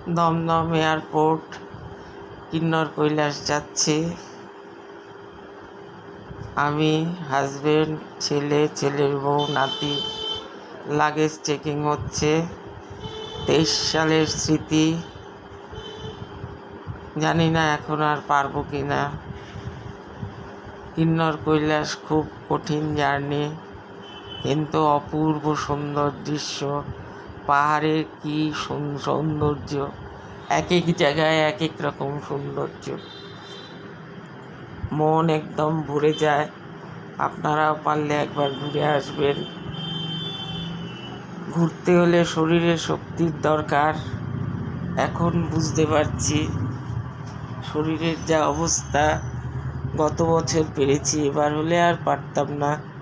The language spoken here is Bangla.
দমদম এয়ারপোর্ট, কিন্নর কৈলাস যাচ্ছি। আমি, হাজবেন্ড, ছেলে, ছেলের বউ, নাতি। লাগেজ চেকিং হচ্ছে। 23 সালের স্মৃতি, জানি না এখন আর পারবো কি না। কিন্নর কৈলাস খুব কঠিন জার্নি, কিন্তু অপূর্ব সুন্দর দৃশ্য। পাহাড়ের কি সৌন্দর্য, এক এক জায়গায় এক এক রকম সৌন্দর্য, মন একদম ভরে যায়। আপনারাও পারলে একবার ঘুরে আসবেন। ঘুরতে হলে শরীরে শক্তির দরকার। এখন বুঝতে পারছি শরীরের যা অবস্থা। গত বছর পেরেছি, এবার হলে আর পারতাম না।